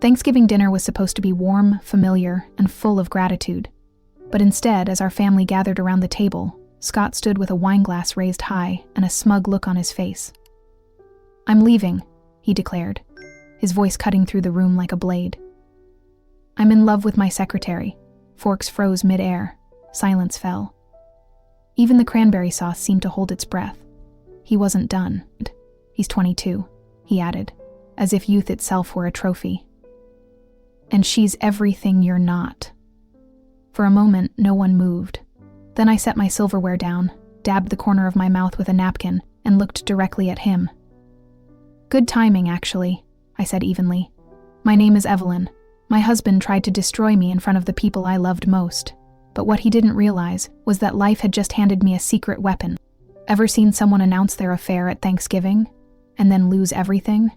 Thanksgiving dinner was supposed to be warm, familiar, and full of gratitude. But instead, as our family gathered around the table, Scott stood with a wineglass raised high and a smug look on his face. "I'm leaving," he declared, his voice cutting through the room like a blade. "I'm in love with my secretary." Forks froze mid-air. Silence fell. Even the cranberry sauce seemed to hold its breath. He wasn't done. "He's 22, he added, as if youth itself were a trophy. "And she's everything you're not." For a moment, no one moved. Then I set my silverware down, dabbed the corner of my mouth with a napkin, and looked directly at him. "Good timing, actually," I said evenly. "My name is Evelyn. My husband tried to destroy me in front of the people I loved most. But what he didn't realize was that life had just handed me a secret weapon. Ever seen someone announce their affair at Thanksgiving and then lose everything?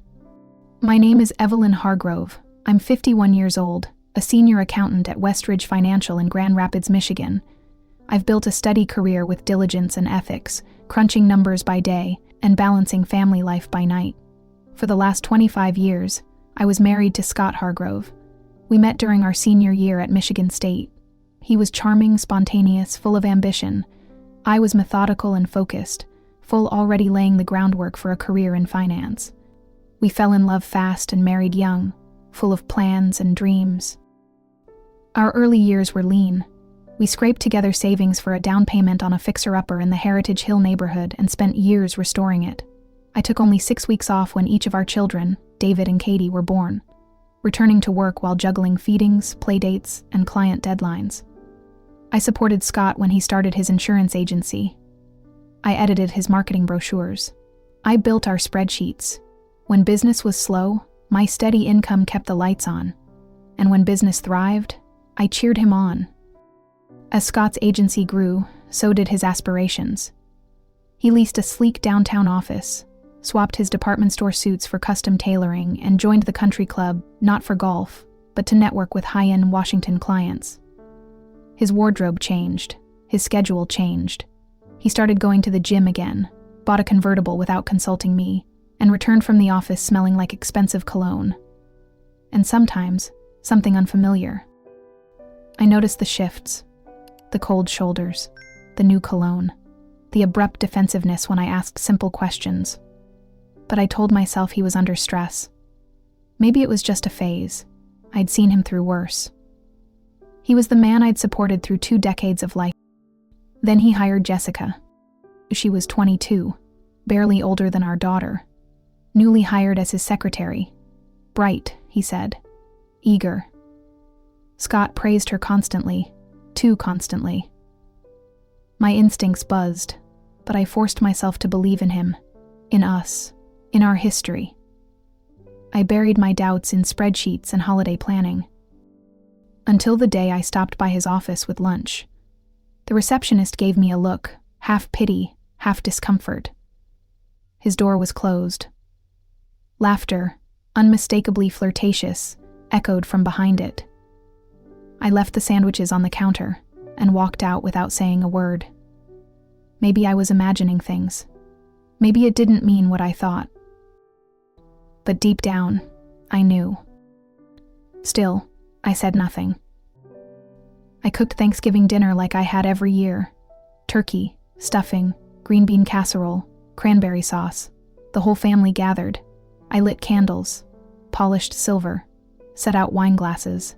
My name is Evelyn Hargrove. I'm 51 years old, a senior accountant at Westridge Financial in Grand Rapids, Michigan. I've built a steady career with diligence and ethics, crunching numbers by day and balancing family life by night. For the last 25 years, I was married to Scott Hargrove. We met during our senior year at Michigan State. He was charming, spontaneous, full of ambition. I was methodical and focused, already laying the groundwork for a career in finance. We fell in love fast and married young, full of plans and dreams. Our early years were lean. We scraped together savings for a down payment on a fixer-upper in the Heritage Hill neighborhood and spent years restoring it. I took only 6 weeks off when each of our children, David and Katie, were born, returning to work while juggling feedings, playdates, and client deadlines. I supported Scott when he started his insurance agency. I edited his marketing brochures. I built our spreadsheets. When business was slow, my steady income kept the lights on. And when business thrived, I cheered him on. As Scott's agency grew, so did his aspirations. He leased a sleek downtown office, swapped his department store suits for custom tailoring, and joined the country club, not for golf, but to network with high-end Washington clients. His wardrobe changed. His schedule changed. He started going to the gym again, bought a convertible without consulting me, and returned from the office smelling like expensive cologne. And sometimes, something unfamiliar. I noticed the shifts, the cold shoulders, the new cologne, the abrupt defensiveness when I asked simple questions. But I told myself he was under stress. Maybe it was just a phase. I'd seen him through worse. He was the man I'd supported through 2 decades of life. Then he hired Jessica. She was 22, barely older than our daughter. Newly hired as his secretary. Bright, he said. Eager. Scott praised her constantly, too constantly. My instincts buzzed, but I forced myself to believe in him, in us, in our history. I buried my doubts in spreadsheets and holiday planning. Until the day I stopped by his office with lunch. The receptionist gave me a look, half pity, half discomfort. His door was closed. Laughter, unmistakably flirtatious, echoed from behind it. I left the sandwiches on the counter and walked out without saying a word. Maybe I was imagining things. Maybe it didn't mean what I thought. But deep down, I knew. Still, I said nothing. I cooked Thanksgiving dinner like I had every year. Turkey, stuffing, green bean casserole, cranberry sauce. The whole family gathered. I lit candles, polished silver, set out wine glasses.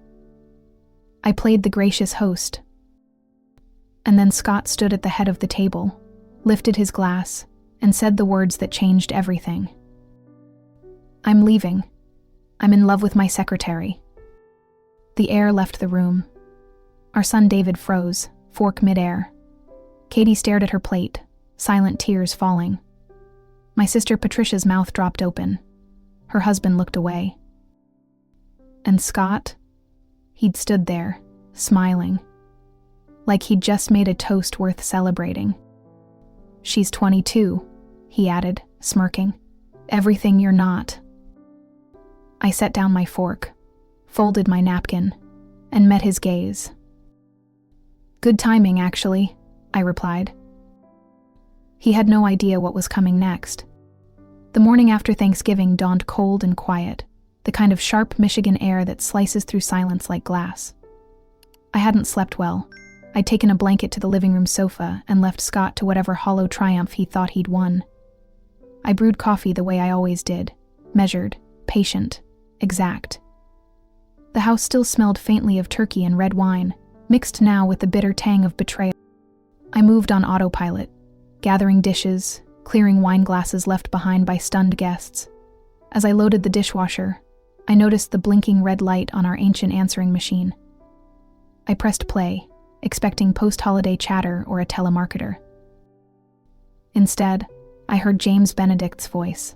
I played the gracious host. And then Scott stood at the head of the table, lifted his glass, and said the words that changed everything. "I'm leaving. I'm in love with my secretary." The air left the room. Our son David froze, fork midair. Katie stared at her plate, silent tears falling. My sister Patricia's mouth dropped open. Her husband looked away. And Scott? He'd stood there, smiling, like he'd just made a toast worth celebrating. "She's 22, he added, smirking. "Everything you're not." I set down my fork, folded my napkin, and met his gaze. "Good timing, actually," I replied. He had no idea what was coming next. The morning after Thanksgiving dawned cold and quiet. the kind of sharp Michigan air that slices through silence like glass. I hadn't slept well. I'd taken a blanket to the living room sofa and left Scott to whatever hollow triumph he thought he'd won. I brewed coffee the way I always did, measured, patient, exact. The house still smelled faintly of turkey and red wine, mixed now with the bitter tang of betrayal. I moved on autopilot, gathering dishes, clearing wine glasses left behind by stunned guests. As I loaded the dishwasher, I noticed the blinking red light on our ancient answering machine. I pressed play, expecting post-holiday chatter or a telemarketer. Instead, I heard James Benedict's voice.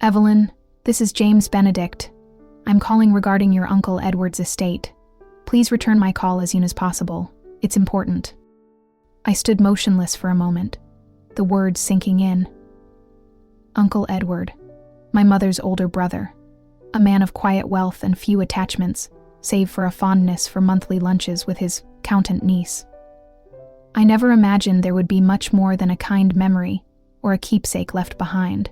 "Evelyn, this is James Benedict. I'm calling regarding your Uncle Edward's estate. Please return my call as soon as possible. It's important." I stood motionless for a moment, the words sinking in. Uncle Edward, my mother's older brother, a man of quiet wealth and few attachments, save for a fondness for monthly lunches with his countess niece. I never imagined there would be much more than a kind memory or a keepsake left behind.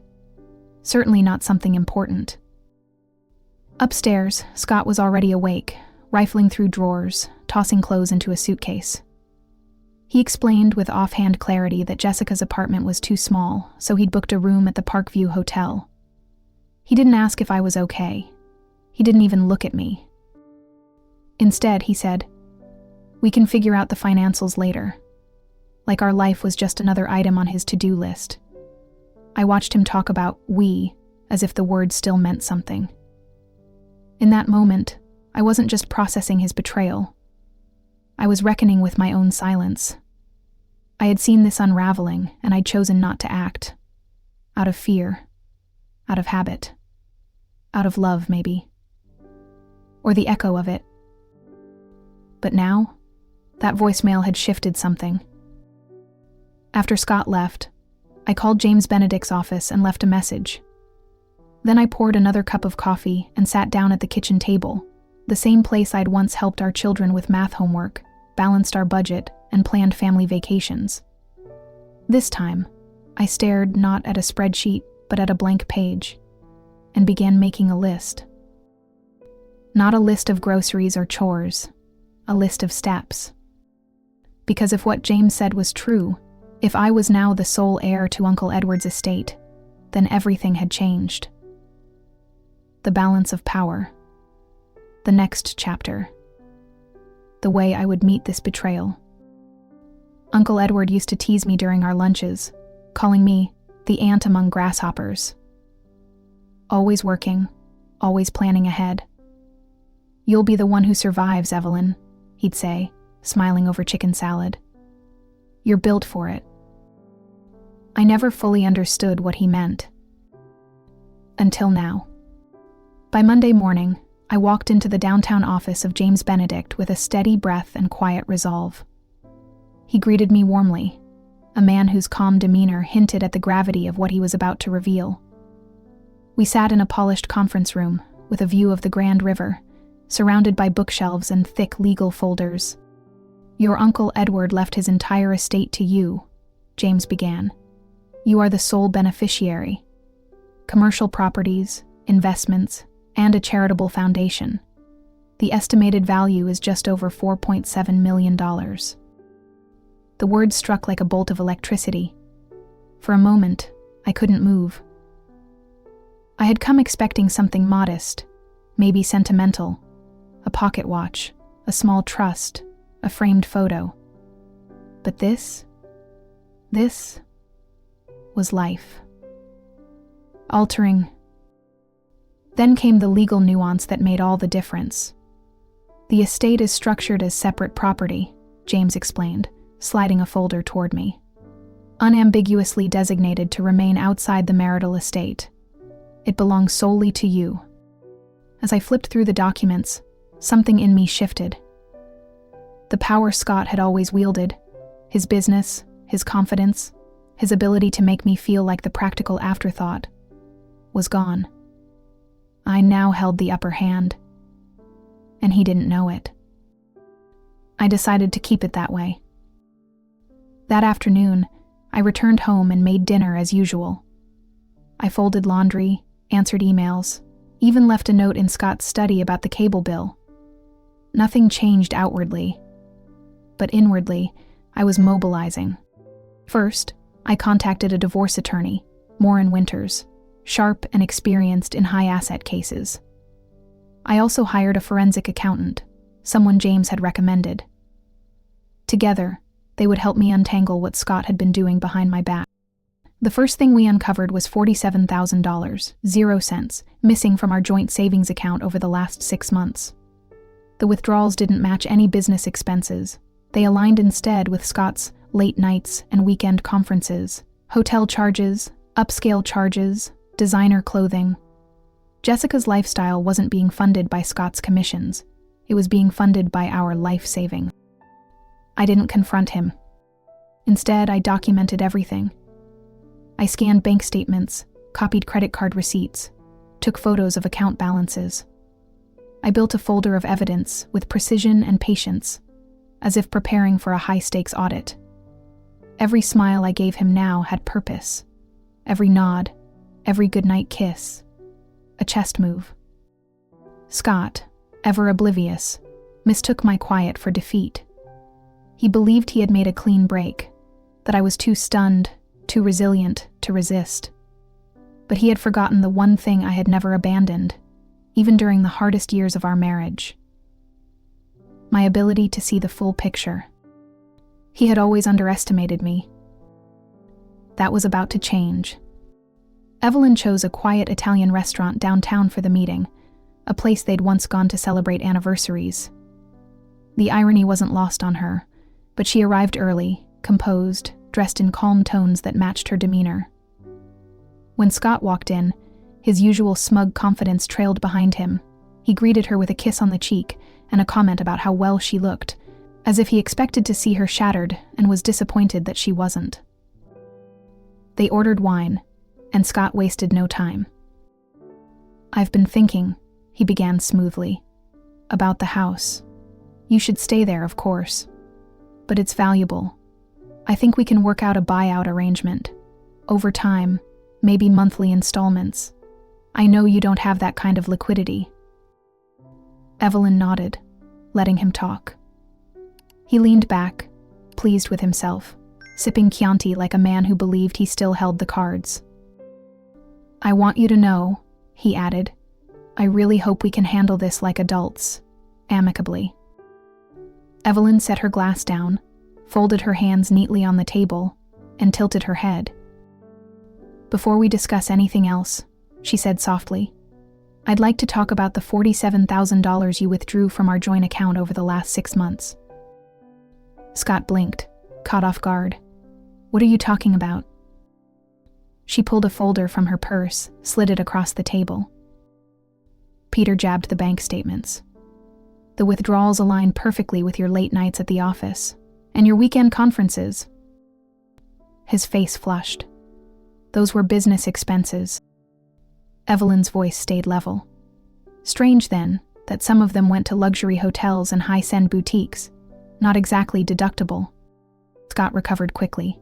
Certainly not something important. Upstairs, Scott was already awake, rifling through drawers, tossing clothes into a suitcase. He explained with offhand clarity that Jessica's apartment was too small, so he'd booked a room at the Parkview Hotel. He didn't ask if I was okay. He didn't even look at me. Instead, he said, "We can figure out the financials later." Like our life was just another item on his to-do list. I watched him talk about "we" as if the word still meant something. In that moment, I wasn't just processing his betrayal. I was reckoning with my own silence. I had seen this unraveling, and I'd chosen not to act. Out of fear. Out of habit. Out of love, maybe. Or the echo of it. But now, that voicemail had shifted something. After Scott left, I called James Benedict's office and left a message. Then I poured another cup of coffee and sat down at the kitchen table, the same place I'd once helped our children with math homework, balanced our budget, and planned family vacations. This time, I stared not at a spreadsheet, but at a blank page, and began making a list. Not a list of groceries or chores, a list of steps. Because if what James said was true, if I was now the sole heir to Uncle Edward's estate, then everything had changed. The balance of power. The next chapter. The way I would meet this betrayal. Uncle Edward used to tease me during our lunches, calling me the ant among grasshoppers. Always working, always planning ahead. "You'll be the one who survives, Evelyn," he'd say, smiling over chicken salad. "You're built for it." I never fully understood what he meant. Until now. By Monday morning, I walked into the downtown office of James Benedict with a steady breath and quiet resolve. He greeted me warmly, a man whose calm demeanor hinted at the gravity of what he was about to reveal. We sat in a polished conference room with a view of the Grand River, surrounded by bookshelves and thick legal folders. "Your Uncle Edward left his entire estate to you," James began. "You are the sole beneficiary. Commercial properties, investments, and a charitable foundation. The estimated value is just over $4.7 million. The words struck like a bolt of electricity. For a moment, I couldn't move. I had come expecting something modest, maybe sentimental, a pocket watch, a small trust, a framed photo. But this was life. Altering. Then came the legal nuance that made all the difference. "The estate is structured as separate property," James explained, sliding a folder toward me. "Unambiguously designated to remain outside the marital estate. It belongs solely to you." As I flipped through the documents, something in me shifted. The power Scott had always wielded, his business, his confidence, his ability to make me feel like the practical afterthought, was gone. I now held the upper hand, and he didn't know it. I decided to keep it that way. That afternoon, I returned home and made dinner as usual. I folded laundry, answered emails, even left a note in Scott's study about the cable bill. Nothing changed outwardly, but inwardly, I was mobilizing. First, I contacted a divorce attorney, Morin Winters, sharp and experienced in high-asset cases. I also hired a forensic accountant, someone James had recommended. Together, they would help me untangle what Scott had been doing behind my back. The first thing we uncovered was $47,000, 0 cents, missing from our joint savings account over the last 6 months. The withdrawals didn't match any business expenses. They aligned instead with Scott's late nights and weekend conferences, hotel charges, upscale charges, designer clothing. Jessica's lifestyle wasn't being funded by Scott's commissions. It was being funded by our life saving. I didn't confront him. Instead, I documented everything. I scanned bank statements, copied credit card receipts, took photos of account balances. I built a folder of evidence with precision and patience, as if preparing for a high-stakes audit. Every smile I gave him now had purpose. Every nod, every goodnight kiss, a chest move. Scott, ever oblivious, mistook my quiet for defeat. He believed he had made a clean break, that I was too stunned, too resilient to resist. But he had forgotten the one thing I had never abandoned, even during the hardest years of our marriage: my ability to see the full picture. He had always underestimated me. That was about to change. Evelyn chose a quiet Italian restaurant downtown for the meeting, a place they'd once gone to celebrate anniversaries. The irony wasn't lost on her, but she arrived early, composed, dressed in calm tones that matched her demeanor. When Scott walked in, his usual smug confidence trailed behind him. He greeted her with a kiss on the cheek and a comment about how well she looked, as if he expected to see her shattered and was disappointed that she wasn't. They ordered wine, and Scott wasted no time. "I've been thinking," he began smoothly, "about the house. You should stay there, of course. But it's valuable. I think we can work out a buyout arrangement. Over time, maybe monthly installments. I know you don't have that kind of liquidity." Evelyn nodded, letting him talk. He leaned back, pleased with himself, sipping Chianti like a man who believed he still held the cards. "I want you to know," he added, "I really hope we can handle this like adults, amicably." Evelyn set her glass down, folded her hands neatly on the table, and tilted her head. "Before we discuss anything else," she said softly, "I'd like to talk about the $47,000 you withdrew from our joint account over the last 6 months. Scott blinked, caught off guard. "What are you talking about?" She pulled a folder from her purse, slid it across the table. Peter jabbed the bank statements. "The withdrawals align perfectly with your late nights at the office, and your weekend conferences." His face flushed. "Those were business expenses." Evelyn's voice stayed level. "Strange, then, that some of them went to luxury hotels and high-end boutiques. Not exactly deductible." Scott recovered quickly.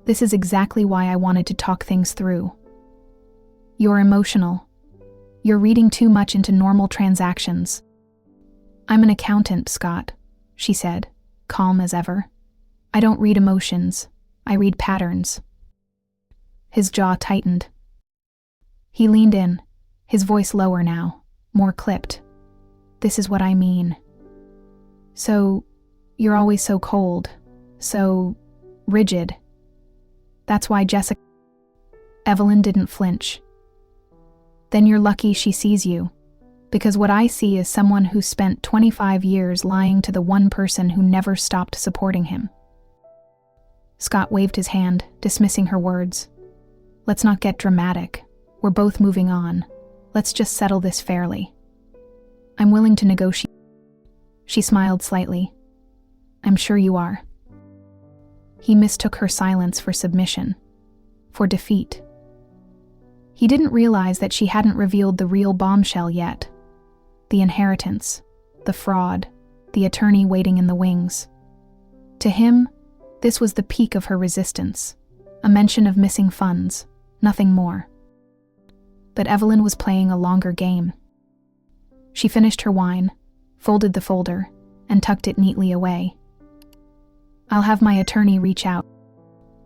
"This is exactly why I wanted to talk things through. You're emotional. You're reading too much into normal transactions." "I'm an accountant, Scott," she said, calm as ever. "I don't read emotions. I read patterns." His jaw tightened. He leaned in, his voice lower now, more clipped. "This is what I mean. So, you're always so cold, so rigid. That's why Jessica..." Evelyn didn't flinch. "Then you're lucky she sees you, because what I see is someone who spent 25 years lying to the one person who never stopped supporting him." Scott waved his hand, dismissing her words. "Let's not get dramatic. We're both moving on. Let's just settle this fairly. I'm willing to negotiate." She smiled slightly. "I'm sure you are." He mistook her silence for submission, for defeat. He didn't realize that she hadn't revealed the real bombshell yet. The inheritance, the fraud, the attorney waiting in the wings. To him, this was the peak of her resistance, a mention of missing funds, nothing more. But Evelyn was playing a longer game. She finished her wine, folded the folder, and tucked it neatly away. "I'll have my attorney reach out."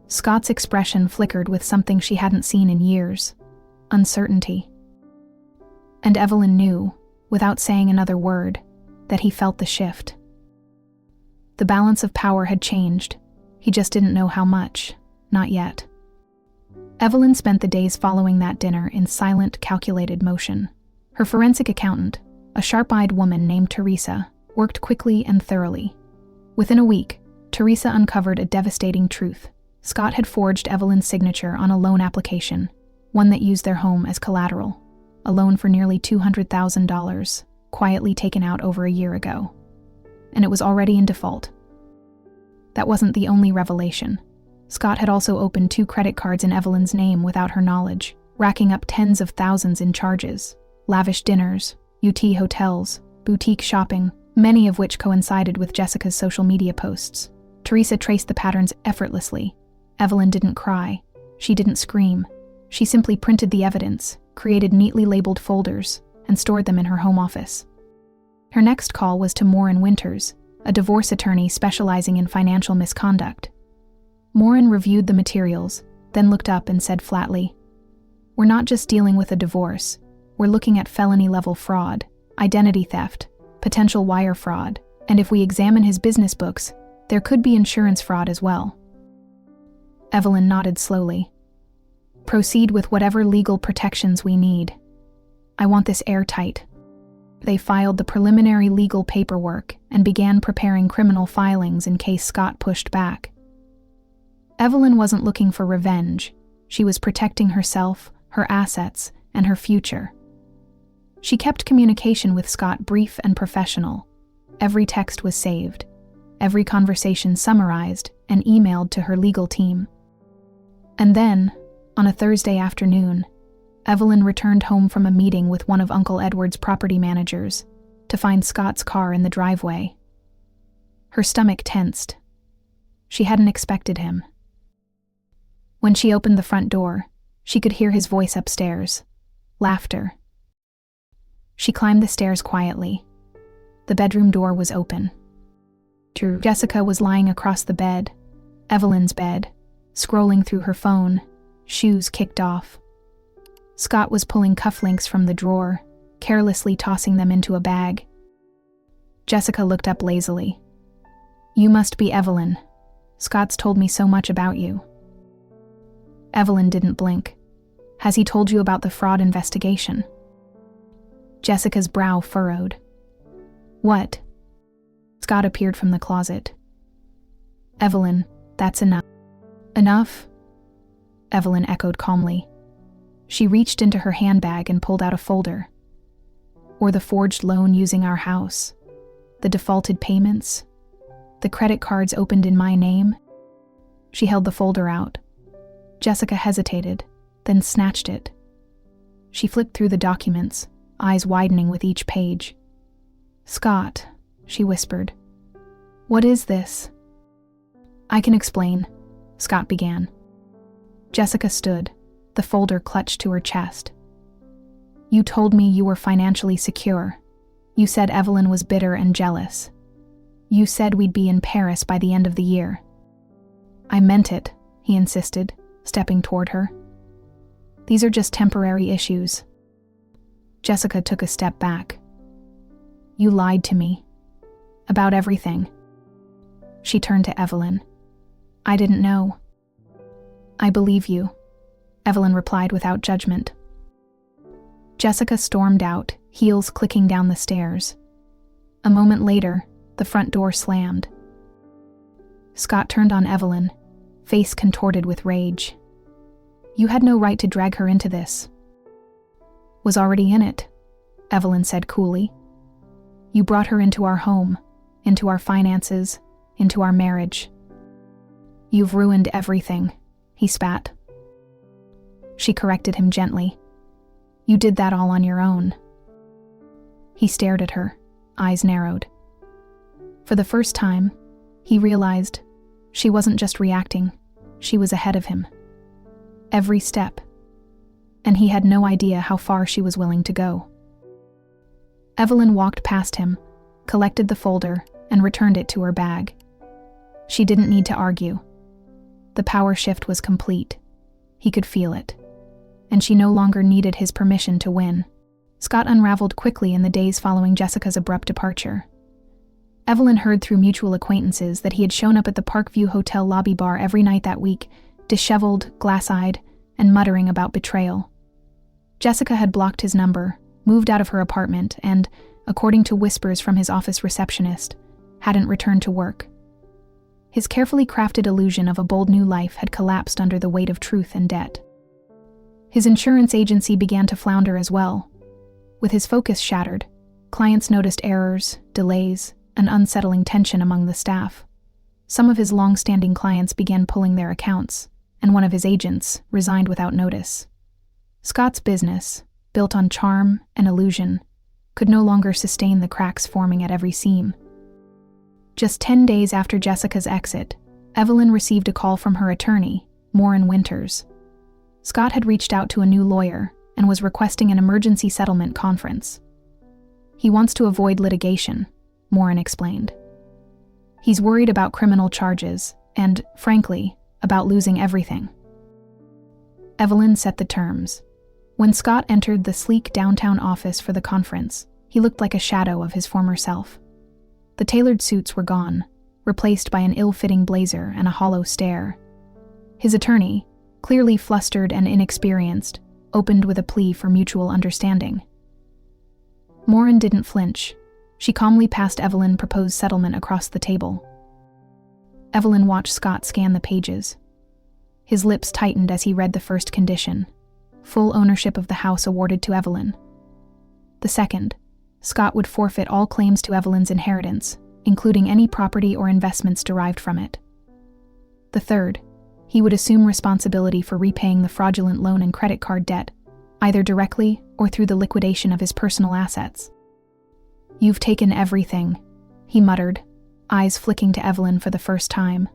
Scott's expression flickered with something she hadn't seen in years: uncertainty. And Evelyn knew, without saying another word, that he felt the shift. The balance of power had changed. He just didn't know how much, not yet. Evelyn spent the days following that dinner in silent, calculated motion. Her forensic accountant, a sharp-eyed woman named Teresa, worked quickly and thoroughly. Within a week, Teresa uncovered a devastating truth. Scott had forged Evelyn's signature on a loan application, one that used their home as collateral, a loan for nearly $200,000, quietly taken out over a year ago. And it was already in default. That wasn't the only revelation. Scott had also opened 2 credit cards in Evelyn's name without her knowledge, racking up tens of thousands in charges: lavish dinners, UT hotels, boutique shopping, many of which coincided with Jessica's social media posts. Teresa traced the patterns effortlessly. Evelyn didn't cry. She didn't scream. She simply printed the evidence, created neatly labeled folders, and stored them in her home office. Her next call was to Morin Winters, a divorce attorney specializing in financial misconduct. Morin reviewed the materials, then looked up and said flatly, "We're not just dealing with a divorce. We're looking at felony-level fraud, identity theft, potential wire fraud, and if we examine his business books, there could be insurance fraud as well." Evelyn nodded slowly. "Proceed with whatever legal protections we need. I want this airtight." They filed the preliminary legal paperwork and began preparing criminal filings in case Scott pushed back. Evelyn wasn't looking for revenge. She was protecting herself, her assets, and her future. She kept communication with Scott brief and professional. Every text was saved, every conversation summarized and emailed to her legal team. And then, on a Thursday afternoon, Evelyn returned home from a meeting with one of Uncle Edward's property managers to find Scott's car in the driveway. Her stomach tensed. She hadn't expected him. When she opened the front door, she could hear his voice upstairs. Laughter. She climbed the stairs quietly. The bedroom door was open. Jessica was lying across the bed, Evelyn's bed, scrolling through her phone, shoes kicked off. Scott was pulling cufflinks from the drawer, carelessly tossing them into a bag. Jessica looked up lazily. "You must be Evelyn. Scott's told me so much about you." Evelyn didn't blink. "Has he told you about the fraud investigation?" Jessica's brow furrowed. "What?" Scott appeared from the closet. "Evelyn, that's enough." "Enough?" Evelyn echoed calmly. She reached into her handbag and pulled out a folder. "Or the forged loan using our house, the defaulted payments, the credit cards opened in my name." She held the folder out. Jessica hesitated, then snatched it. She flipped through the documents, eyes widening with each page. "Scott," she whispered. "What is this?" "I can explain," Scott began. Jessica stood, the folder clutched to her chest. "You told me you were financially secure. You said Evelyn was bitter and jealous. You said we'd be in Paris by the end of the year." "I meant it," he insisted, stepping toward her. "These are just temporary issues." Jessica took a step back. "You lied to me. About everything." She turned to Evelyn. "I didn't know." "I believe you," Evelyn replied without judgment. Jessica stormed out, heels clicking down the stairs. A moment later, the front door slammed. Scott turned on Evelyn, face contorted with rage. "You had no right to drag her into this." "Was already in it," Evelyn said coolly. "You brought her into our home, into our finances, into our marriage. You've ruined everything," he spat. She corrected him gently. "You did that all on your own." He stared at her, eyes narrowed. For the first time, he realized she wasn't just reacting, she was ahead of him. Every step. and he had no idea how far she was willing to go. Evelyn walked past him, collected the folder, and returned it to her bag. She didn't need to argue. The power shift was complete. He could feel it. And she no longer needed his permission to win. Scott unraveled quickly in the days following Jessica's abrupt departure. Evelyn heard through mutual acquaintances that he had shown up at the Parkview Hotel lobby bar every night that week, disheveled, glass-eyed, and muttering about betrayal. Jessica had blocked his number, moved out of her apartment, and, according to whispers from his office receptionist, hadn't returned to work. His carefully crafted illusion of a bold new life had collapsed under the weight of truth and debt. His insurance agency began to flounder as well. With his focus shattered, clients noticed errors, delays, and unsettling tension among the staff. Some of his long-standing clients began pulling their accounts, and one of his agents resigned without notice. Scott's business, built on charm and illusion, could no longer sustain the cracks forming at every seam. Just 10 days after Jessica's exit, Evelyn received a call from her attorney, Morin Winters. Scott had reached out to a new lawyer and was requesting an emergency settlement conference. He wants to avoid litigation, Morin explained. He's worried about criminal charges and, frankly, about losing everything. Evelyn set the terms. When Scott entered the sleek downtown office for the conference, he looked like a shadow of his former self. The tailored suits were gone, replaced by an ill-fitting blazer and a hollow stare. His attorney, clearly flustered and inexperienced, opened with a plea for mutual understanding. Morin didn't flinch. She calmly passed Evelyn proposed settlement across the table. Evelyn watched Scott scan the pages. His lips tightened as he read the first condition: full ownership of the house awarded to Evelyn. The second, Scott would forfeit all claims to Evelyn's inheritance, including any property or investments derived from it. The third, he would assume responsibility for repaying the fraudulent loan and credit card debt, either directly or through the liquidation of his personal assets. "You've taken everything," he muttered, eyes flicking to Evelyn for the first time.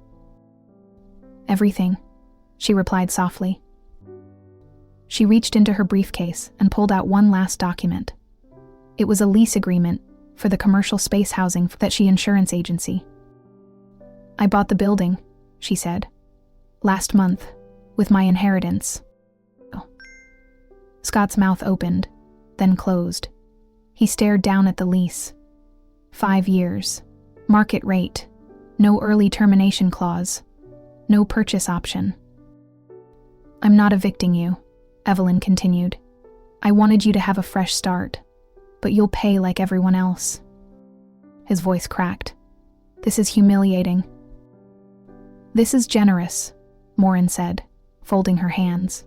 "Everything," she replied softly. She reached into her briefcase and pulled out one last document. It was a lease agreement for the commercial space housing that she insurance agency. "I bought the building," she said, "last month, with my inheritance." Scott's mouth opened, then closed. He stared down at the lease. 5 years. Market rate. No early termination clause. No purchase option. "I'm not evicting you," Evelyn continued. "I wanted you to have a fresh start, but you'll pay like everyone else." His voice cracked. "This is humiliating." "This is generous," Morin said, folding her hands.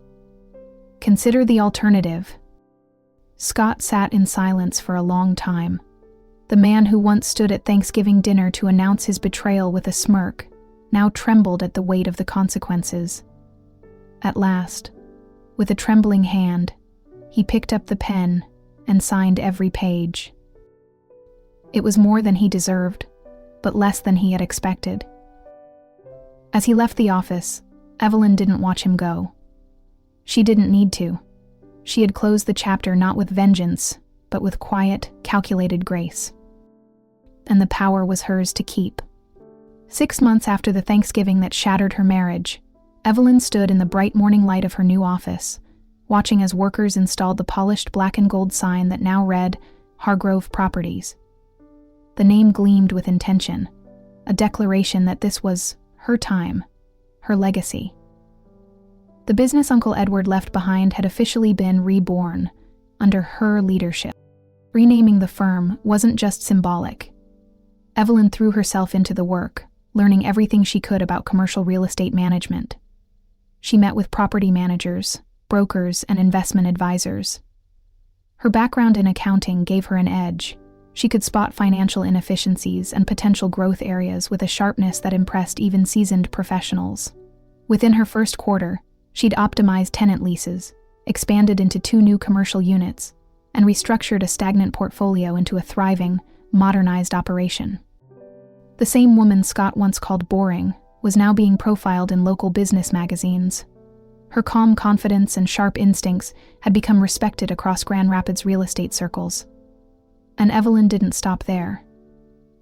"Consider the alternative." Scott sat in silence for a long time. The man who once stood at Thanksgiving dinner to announce his betrayal with a smirk now trembled at the weight of the consequences. At last, with a trembling hand, he picked up the pen and signed every page. It was more than he deserved, but less than he had expected. As he left the office, Evelyn didn't watch him go. She didn't need to. She had closed the chapter not with vengeance, but with quiet, calculated grace. And the power was hers to keep. 6 months after the Thanksgiving that shattered her marriage, Evelyn stood in the bright morning light of her new office, watching as workers installed the polished black and gold sign that now read Hargrove Properties. The name gleamed with intention, a declaration that this was her time, her legacy. The business Uncle Edward left behind had officially been reborn under her leadership. Renaming the firm wasn't just symbolic. Evelyn threw herself into the work, learning everything she could about commercial real estate management. She met with property managers, brokers, and investment advisors. Her background in accounting gave her an edge. She could spot financial inefficiencies and potential growth areas with a sharpness that impressed even seasoned professionals. Within her first quarter, she'd optimized tenant leases, expanded into 2 new commercial units, and restructured a stagnant portfolio into a thriving, modernized operation. The same woman Scott once called boring was now being profiled in local business magazines. Her calm confidence and sharp instincts had become respected across Grand Rapids real estate circles. And Evelyn didn't stop there.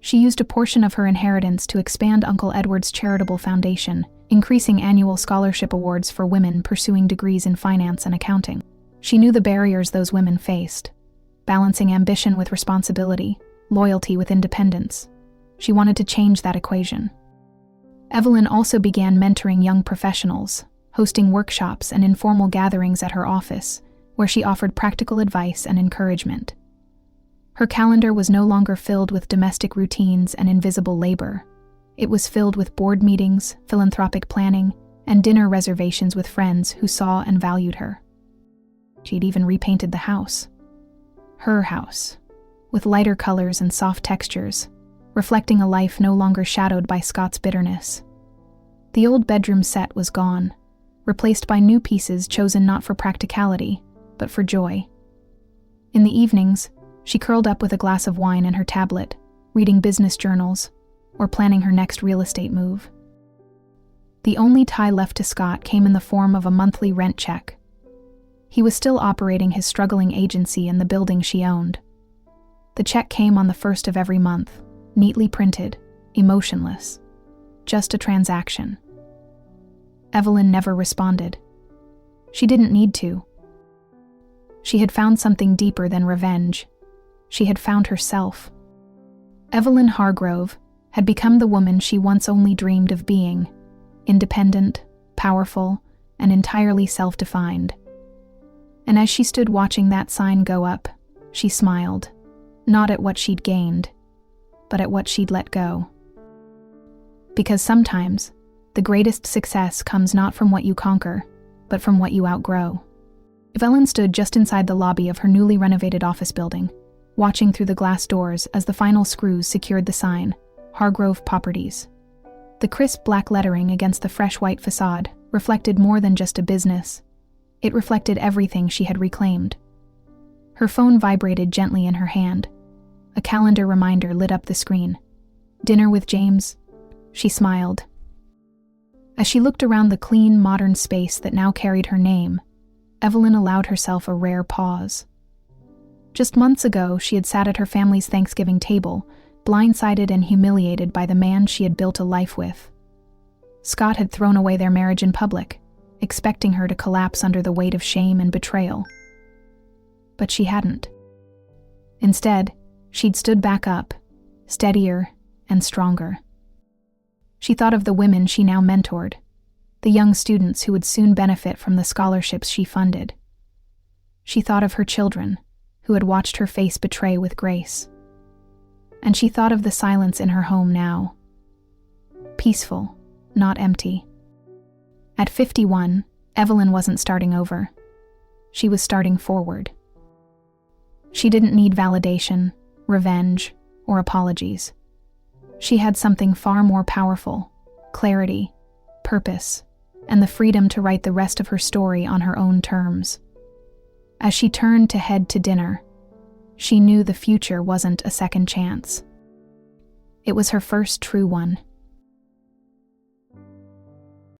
She used a portion of her inheritance to expand Uncle Edward's charitable foundation, increasing annual scholarship awards for women pursuing degrees in finance and accounting. She knew the barriers those women faced, balancing ambition with responsibility, loyalty with independence. She wanted to change that equation. Evelyn also began mentoring young professionals, hosting workshops and informal gatherings at her office, where she offered practical advice and encouragement. Her calendar was no longer filled with domestic routines and invisible labor. It was filled with board meetings, philanthropic planning, and dinner reservations with friends who saw and valued her. She'd even repainted the house. Her house, with lighter colors and soft textures, reflecting a life no longer shadowed by Scott's bitterness. The old bedroom set was gone, replaced by new pieces chosen not for practicality, but for joy. In the evenings, she curled up with a glass of wine and her tablet, reading business journals, or planning her next real estate move. The only tie left to Scott came in the form of a monthly rent check. He was still operating his struggling agency in the building she owned. The check came on the first of every month, neatly printed, emotionless. Just a transaction. Evelyn never responded. She didn't need to. She had found something deeper than revenge. She had found herself. Evelyn Hargrove had become the woman she once only dreamed of being, independent, powerful, and entirely self-defined. And as she stood watching that sign go up, she smiled, not at what she'd gained, but at what she'd let go. Because sometimes, the greatest success comes not from what you conquer, but from what you outgrow. Evelyn stood just inside the lobby of her newly renovated office building, watching through the glass doors as the final screws secured the sign, Hargrove Properties. The crisp black lettering against the fresh white facade reflected more than just a business. It reflected everything she had reclaimed. Her phone vibrated gently in her hand. A calendar reminder lit up the screen. Dinner with James. She smiled. As she looked around the clean, modern space that now carried her name, Evelyn allowed herself a rare pause. Just months ago, she had sat at her family's Thanksgiving table, blindsided and humiliated by the man she had built a life with. Scott had thrown away their marriage in public, expecting her to collapse under the weight of shame and betrayal. But she hadn't. Instead, she'd stood back up, steadier and stronger. She thought of the women she now mentored, the young students who would soon benefit from the scholarships she funded. She thought of her children, who had watched her face betray with grace. And she thought of the silence in her home now. Peaceful, not empty. At 51, Evelyn wasn't starting over. She was starting forward. She didn't need validation, revenge, or apologies. She had something far more powerful: clarity, purpose, and the freedom to write the rest of her story on her own terms. As she turned to head to dinner, she knew the future wasn't a second chance. It was her first true one.